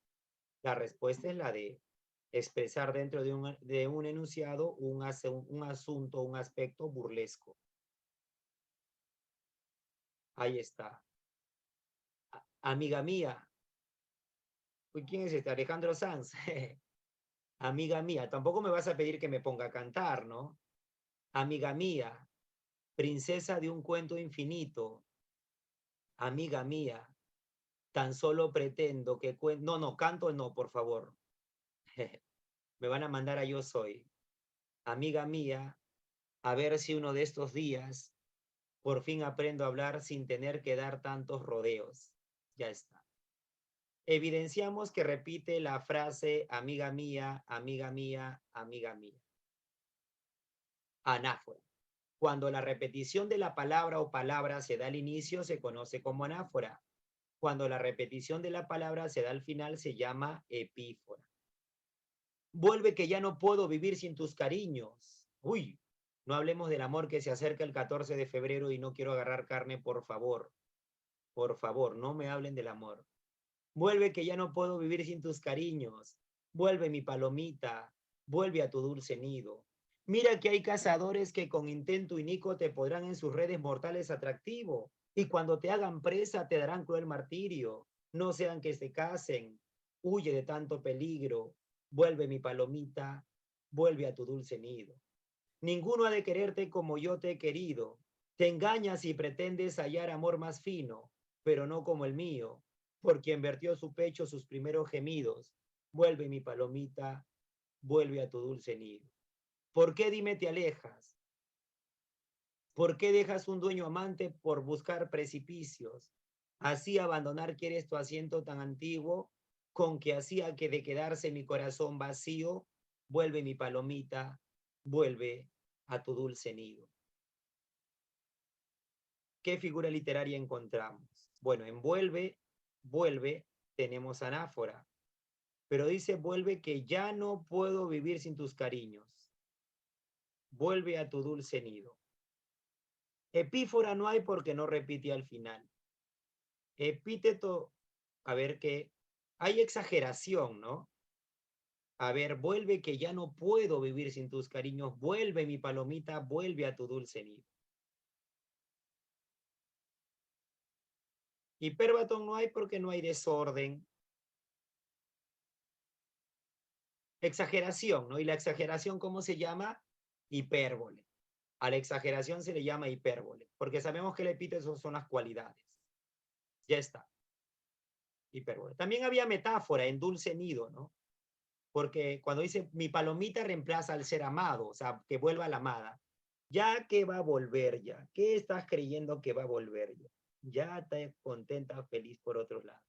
La respuesta es la de expresar dentro de un enunciado un asunto, un aspecto burlesco. Ahí está. Amiga mía. Uy, ¿quién es este? Alejandro Sanz. Amiga mía, tampoco me vas a pedir que me ponga a cantar, ¿no? Amiga mía, princesa de un cuento infinito. Amiga mía, tan solo pretendo que no, no, canto no, por favor. Me van a mandar a Yo Soy. Amiga mía, a ver si uno de estos días por fin aprendo a hablar sin tener que dar tantos rodeos. Ya está. Evidenciamos que repite la frase amiga mía, amiga mía, amiga mía. Anáfora. Cuando la repetición de la palabra o palabras se da al inicio, se conoce como anáfora. Cuando la repetición de la palabra se da al final, se llama epífora. Vuelve que ya no puedo vivir sin tus cariños. Uy, no hablemos del amor que se acerca el 14 de febrero y no quiero agarrar carne, por favor. Por favor, no me hablen del amor. Vuelve que ya no puedo vivir sin tus cariños. Vuelve mi palomita, vuelve a tu dulce nido. Mira que hay cazadores que con intento inicuo te podrán en sus redes mortales atractivo, y cuando te hagan presa te darán cruel martirio. No sean que se casen, huye de tanto peligro. Vuelve mi palomita, vuelve a tu dulce nido. Ninguno ha de quererte como yo te he querido. Te engañas y pretendes hallar amor más fino, pero no como el mío, por quien vertió su pecho sus primeros gemidos. Vuelve mi palomita, vuelve a tu dulce nido. ¿Por qué, dime, te alejas? ¿Por qué dejas un dueño amante por buscar precipicios? Así abandonar quieres tu asiento tan antiguo, con que hacía que de quedarse mi corazón vacío. Vuelve mi palomita, vuelve a tu dulce nido. ¿Qué figura literaria encontramos? Bueno, en vuelve, tenemos anáfora. Pero dice, vuelve que ya no puedo vivir sin tus cariños. Vuelve a tu dulce nido. Epífora no hay porque no repite al final. Epíteto, a ver que hay exageración, ¿no? A ver, vuelve que ya no puedo vivir sin tus cariños. Vuelve mi palomita, vuelve a tu dulce nido. Hipérbaton no hay porque no hay desorden. Exageración, ¿no? Y la exageración, ¿cómo se llama? Hipérbole. A la exageración se le llama hipérbole, porque sabemos que el epíteto son las cualidades. Ya está. Hipérbole. También había metáfora en dulce nido, ¿no? Porque cuando dice mi palomita reemplaza al ser amado, o sea, que vuelva a la amada. Ya que va a volver ya. ¿Qué estás creyendo que va a volver ya? Ya está contenta, feliz por otro lado.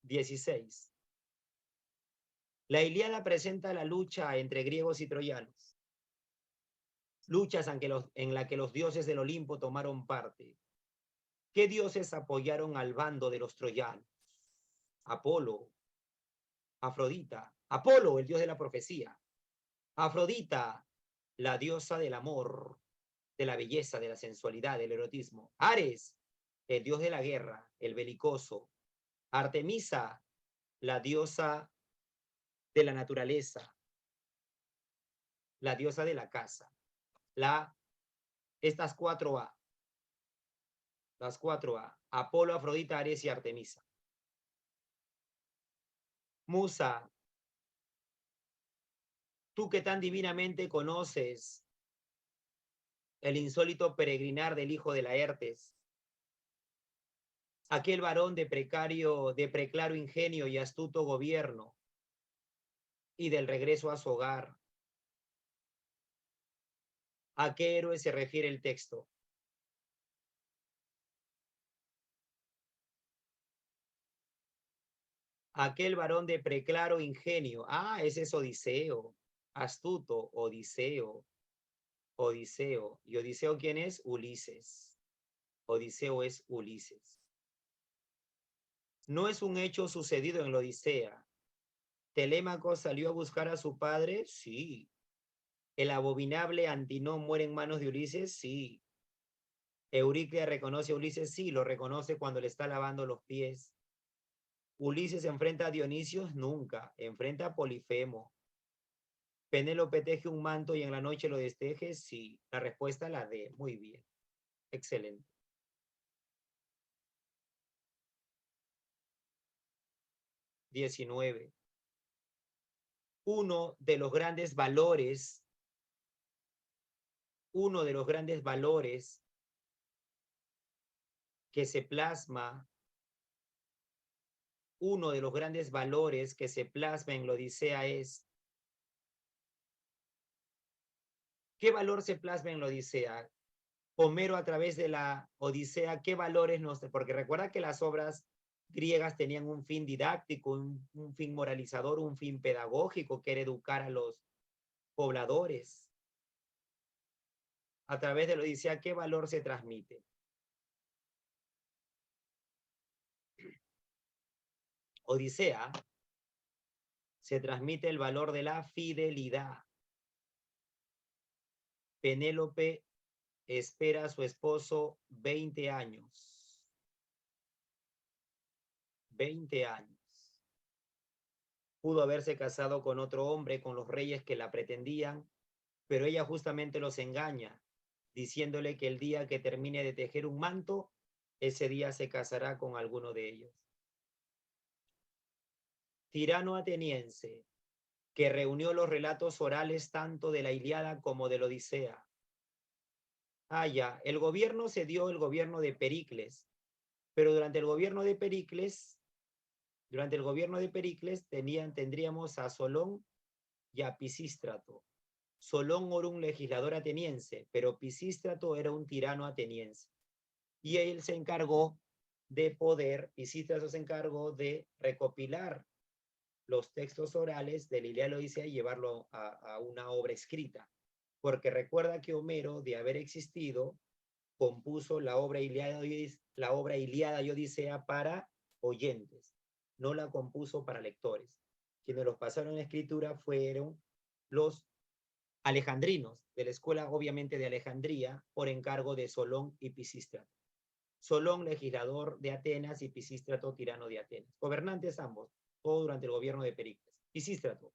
16. La Ilíada presenta la lucha entre griegos y troyanos. Luchas en la que los dioses del Olimpo tomaron parte. ¿Qué dioses apoyaron al bando de los troyanos? Apolo, Afrodita. Apolo, el dios de la profecía. Afrodita, la diosa del amor, de la belleza, de la sensualidad, del erotismo. Ares, el dios de la guerra, el belicoso. Artemisa, la diosa de la naturaleza, la diosa de la casa. Estas 4A, las 4A, Apolo, Afrodita, Ares y Artemisa. Musa, tú que tan divinamente conoces el insólito peregrinar del hijo de Laertes, aquel varón de preclaro ingenio y astuto gobierno, y del regreso a su hogar. ¿A qué héroe se refiere el texto? Aquel varón de preclaro ingenio. Ah, ese es Odiseo. Astuto, Odiseo. Odiseo. ¿Y Odiseo quién es? Ulises. Odiseo es Ulises. No es un hecho sucedido en la Odisea. ¿Telémaco salió a buscar a su padre? Sí. ¿El abominable Antinón muere en manos de Ulises? Sí. ¿Euríclea reconoce a Ulises? Sí, lo reconoce cuando le está lavando los pies. ¿Ulises enfrenta a Dionisio? Nunca. Enfrenta a Polifemo. ¿Penélope teje un manto y en la noche lo desteje? Sí. La respuesta la D. Muy bien. Excelente. 19. Uno de los grandes valores que se plasma, uno de los grandes valores que se plasma en la Odisea es, ¿qué valor se plasma en la Odisea? Homero a través de la Odisea, ¿qué valores nos... Porque recuerda que las obras griegas tenían un fin didáctico, un fin moralizador, un fin pedagógico, que era educar a los pobladores. A través de la Odisea, ¿qué valor se transmite? Odisea se transmite el valor de la fidelidad. Penélope espera a su esposo 20 años. 20 años. Pudo haberse casado con otro hombre, con los reyes que la pretendían, pero ella justamente los engaña, diciéndole que el día que termine de tejer un manto, ese día se casará con alguno de ellos. Tirano ateniense, que reunió los relatos orales tanto de la Ilíada como de la Odisea. Ah, ya, el gobierno se dio el gobierno de Pericles, pero durante el gobierno de Pericles tendríamos a Solón y a Pisístrato. Solón era un legislador ateniense, pero Pisístrato era un tirano ateniense. Y él se encargó Pisístrato se encargó de recopilar los textos orales de la Ilíada y la Odisea y llevarlo a una obra escrita. Porque recuerda que Homero, de haber existido, compuso la obra Ilíada y Odisea para oyentes, no la compuso para lectores. Quienes los pasaron en escritura fueron los alejandrinos, de la escuela obviamente de Alejandría, por encargo de Solón y Pisístrato. Solón, legislador de Atenas, y Pisístrato, tirano de Atenas. Gobernantes ambos, todo durante el gobierno de Pericles. Pisístrato,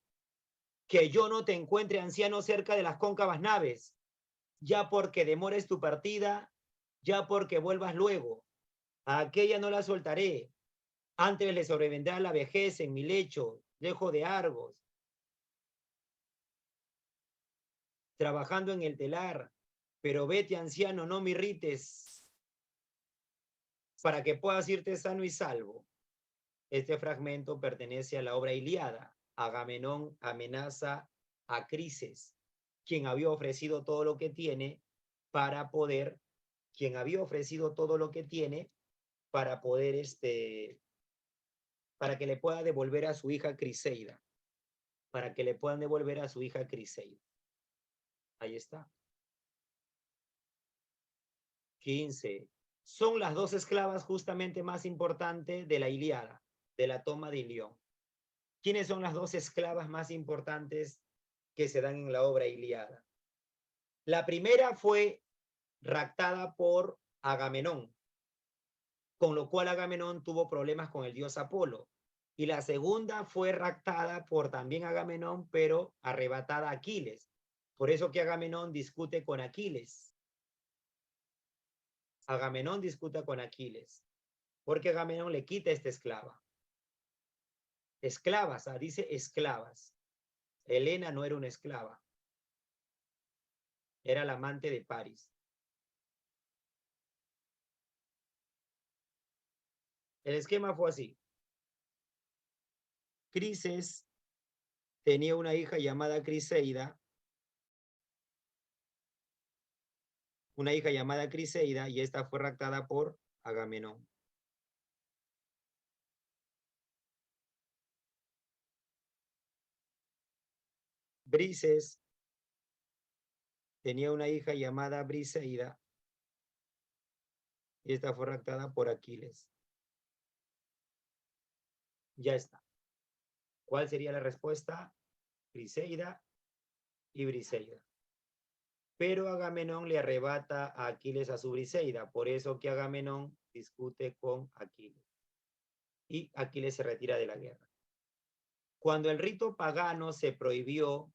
que yo no te encuentre anciano cerca de las cóncavas naves, ya porque demores tu partida, ya porque vuelvas luego. A aquella no la soltaré, antes le sobrevendrá la vejez en mi lecho, lejos de Argos, trabajando en el telar, pero vete, anciano, no me irrites, para que puedas irte sano y salvo. Este fragmento pertenece a la obra Ilíada. Agamenón amenaza a Crises, quien había ofrecido todo lo que tiene para poder, para que le pueda devolver a su hija Criseida, para que le puedan devolver a su hija Criseida. Ahí está. 15. Son las dos esclavas justamente más importantes de la Ilíada, de la toma de Ilión. ¿Quiénes son las dos esclavas más importantes que se dan en la obra Ilíada? La primera fue raptada por Agamenón, con lo cual Agamenón tuvo problemas con el dios Apolo. Y la segunda fue raptada por también Agamenón, pero arrebatada a Aquiles. Por eso que Agamenón discute con Aquiles. Agamenón discuta con Aquiles, porque Agamenón le quita esta esclava. Esclavas, dice esclavas. Helena no era una esclava, era la amante de París. El esquema fue así. Crises tenía una hija llamada Criseida, y esta fue raptada por Agamenón. Brises tenía una hija llamada Briseida, y esta fue raptada por Aquiles. Ya está. ¿Cuál sería la respuesta? Briseida y Briseida. Pero Agamenón le arrebata a Aquiles a su Briseida, por eso que Agamenón discute con Aquiles. Y Aquiles se retira de la guerra. Cuando el rito pagano se prohibió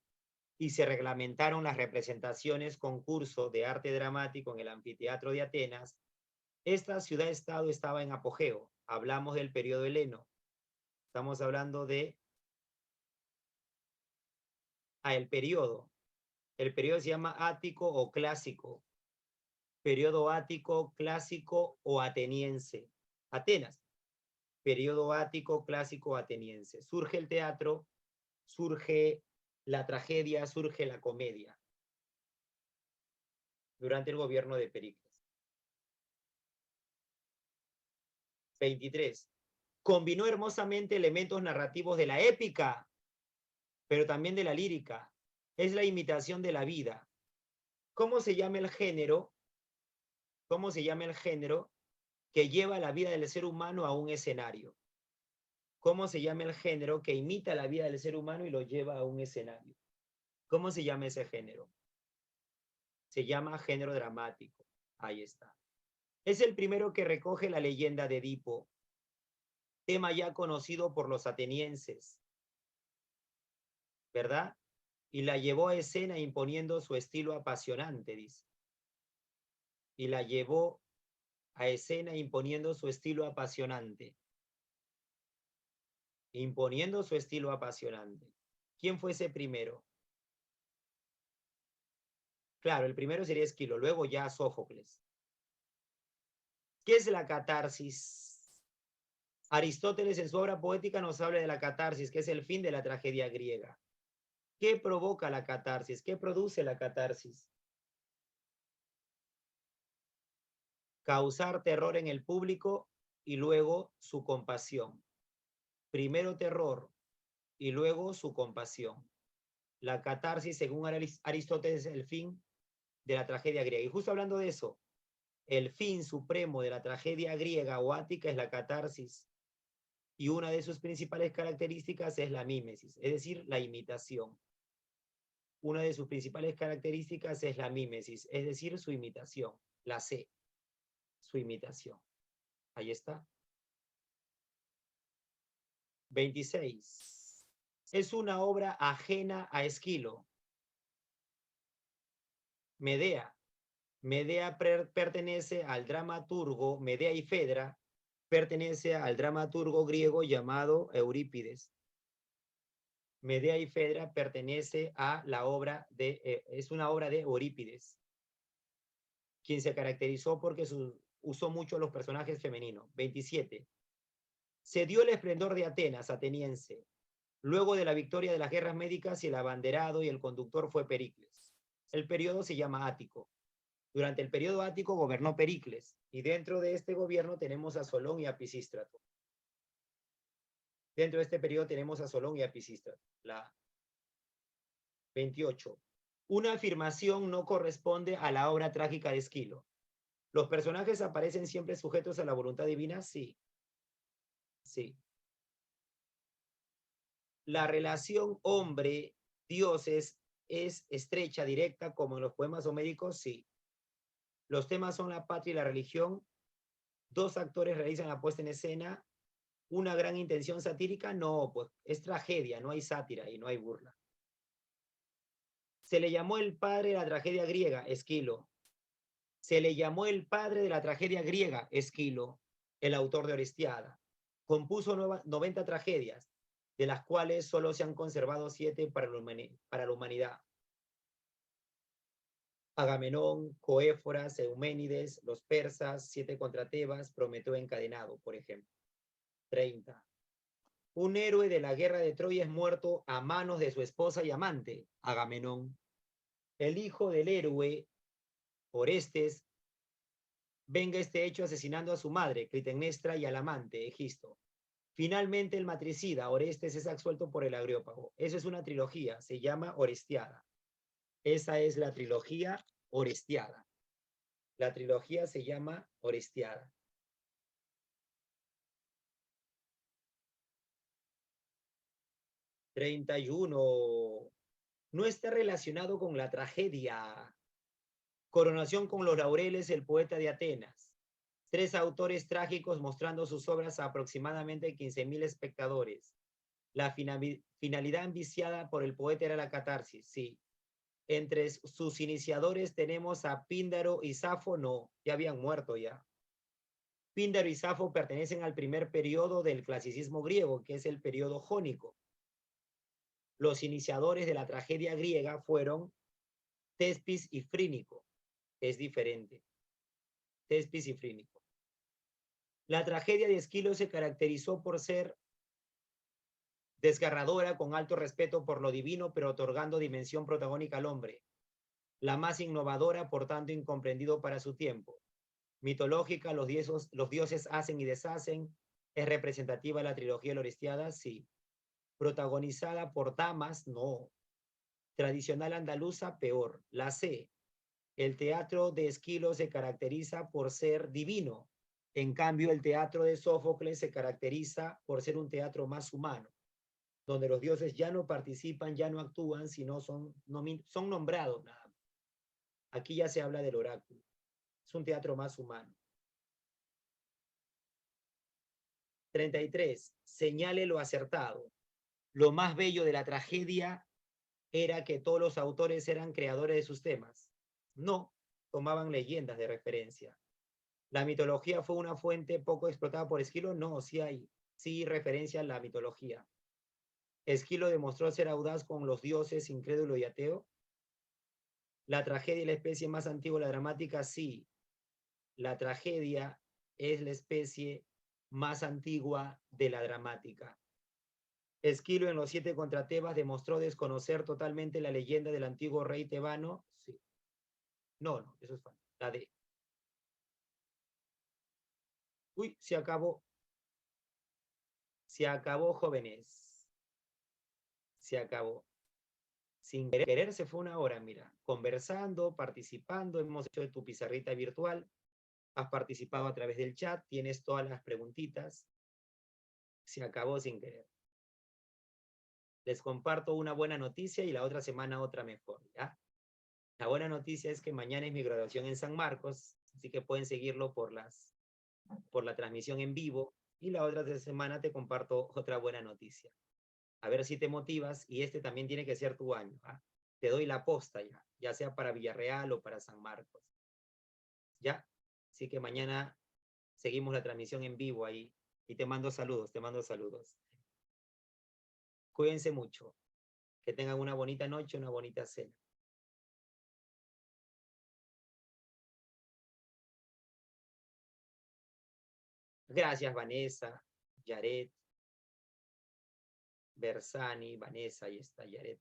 y se reglamentaron las representaciones concurso de arte dramático en el anfiteatro de Atenas, esta ciudad-estado estaba en apogeo. Hablamos del periodo heleno. Estamos hablando de el periodo. El periodo se llama ático o clásico. Periodo ático, clásico o ateniense. Atenas. Periodo ático, clásico, ateniense. Surge el teatro, surge la tragedia, surge la comedia durante el gobierno de Pericles. 23. Combinó hermosamente elementos narrativos de la épica, pero también de la lírica. Es la imitación de la vida. ¿Cómo se llama el género? ¿Cómo se llama el género que lleva la vida del ser humano a un escenario? ¿Cómo se llama el género que imita la vida del ser humano y lo lleva a un escenario? ¿Cómo se llama ese género? Se llama género dramático. Ahí está. Es el primero que recoge la leyenda de Edipo, tema ya conocido por los atenienses, ¿verdad? Y la llevó a escena imponiendo su estilo apasionante, dice. Y la llevó a escena imponiendo su estilo apasionante. Imponiendo su estilo apasionante. ¿Quién fue ese primero? Claro, el primero sería Esquilo, luego ya Sófocles. ¿Qué es la catarsis? Aristóteles en su obra poética nos habla de la catarsis, que es el fin de la tragedia griega. ¿Qué provoca la catarsis? ¿Qué produce la catarsis? Causar terror en el público y luego su compasión. Primero terror y luego su compasión. La catarsis, según Aristóteles, es el fin de la tragedia griega. Y justo hablando de eso, el fin supremo de la tragedia griega o ática es la catarsis, y una de sus principales características es la mímesis, es decir, la imitación. Una de sus principales características es la mímesis, es decir, su imitación. La C, su imitación. Ahí está. 26. Es una obra ajena a Esquilo. Medea. Medea pertenece al dramaturgo, Medea y Fedra pertenece al dramaturgo griego llamado Eurípides. Medea y Fedra pertenece a la obra es una obra de Eurípides, quien se caracterizó porque usó mucho los personajes femeninos. 27. Se dio el esplendor de Atenas, ateniense, luego de la victoria de las guerras médicas, y el abanderado y el conductor fue Pericles. El periodo se llama ático. Durante el periodo ático gobernó Pericles, y dentro de este gobierno tenemos a Solón y a Pisístrato. Dentro de este periodo tenemos a Solón y a Pisístrato. La 28. Una afirmación no corresponde a la obra trágica de Esquilo. ¿Los personajes aparecen siempre sujetos a la voluntad divina? Sí. Sí. La relación hombre-dioses es estrecha, directa, como en los poemas homéricos, sí. Los temas son la patria y la religión. Dos actores realizan la puesta en escena. Una gran intención satírica, no, pues es tragedia, no hay sátira y no hay burla. Se le llamó el padre de la tragedia griega, Esquilo. Se le llamó el padre de la tragedia griega, Esquilo, el autor de Orestiada. Compuso 90 tragedias, de las cuales solo se han conservado 7 para la humanidad. Agamenón, Coéforas, Euménides, los persas, 7 contra Tebas, Prometeo encadenado, por ejemplo. 30. Un héroe de la guerra de Troya es muerto a manos de su esposa y amante, Agamenón. El hijo del héroe, Orestes, venga este hecho asesinando a su madre, Clitemnestra, y al amante, Egisto. Finalmente, el matricida, Orestes, es absuelto por el Areópago. Eso es una trilogía, se llama Orestiada. Esa es la trilogía Orestiada. La trilogía se llama Orestiada. 31. No está relacionado con la tragedia. Coronación con los laureles, el poeta de Atenas. 3 autores trágicos mostrando sus obras a aproximadamente 15.000 espectadores. La finalidad ambiciada por el poeta era la catarsis, sí. Entre sus iniciadores tenemos a Píndaro y Safo, no, ya habían muerto ya. Píndaro y Safo pertenecen al primer periodo del clasicismo griego, que es el periodo jónico. Los iniciadores de la tragedia griega fueron Tespis y Frínico. Es diferente. Tespis y Frínico. La tragedia de Esquilo se caracterizó por ser desgarradora, con alto respeto por lo divino, pero otorgando dimensión protagónica al hombre. La más innovadora, por tanto incomprendido para su tiempo. Mitológica, los dioses hacen y deshacen. ¿Es representativa la trilogía de la Orestiada? Sí. Protagonizada por damas, no. Tradicional andaluza, peor. La C. El teatro de Esquilo se caracteriza por ser divino. En cambio, el teatro de Sófocles se caracteriza por ser un teatro más humano, donde los dioses ya no participan, ya no actúan, sino son nombrados nada más. Aquí ya se habla del oráculo. Es un teatro más humano. 33. Señale lo acertado. Lo más bello de la tragedia era que todos los autores eran creadores de sus temas. No, tomaban leyendas de referencia. ¿La mitología fue una fuente poco explotada por Esquilo? No, sí hay referencia a la mitología. ¿Esquilo demostró ser audaz con los dioses, incrédulo y ateo? ¿La tragedia es la especie más antigua de la dramática? Sí. La tragedia es la especie más antigua de la dramática. Esquilo en los 7 contra Tebas demostró desconocer totalmente la leyenda del antiguo rey tebano. Sí. No, eso es falso. La D. Uy, se acabó. Se acabó, jóvenes. Se acabó. Sin querer se fue una hora, mira. Conversando, participando, hemos hecho de tu pizarrita virtual. has participado a través del chat, tienes todas las preguntitas. Se acabó sin querer. Les comparto una buena noticia y la otra semana otra mejor, ¿ya? La buena noticia es que mañana es mi graduación en San Marcos, así que pueden seguirlo por la transmisión en vivo. Y la otra semana te comparto otra buena noticia. A ver si te motivas, y este también tiene que ser tu año, ¿ah? Te doy la posta ya sea para Villarreal o para San Marcos, ¿ya? Así que mañana seguimos la transmisión en vivo ahí, y te mando saludos, te mando saludos. Cuídense mucho, que tengan una bonita noche, una bonita cena. Gracias, Vanessa, Yaret, Bersani, Vanessa, ahí está Yaret.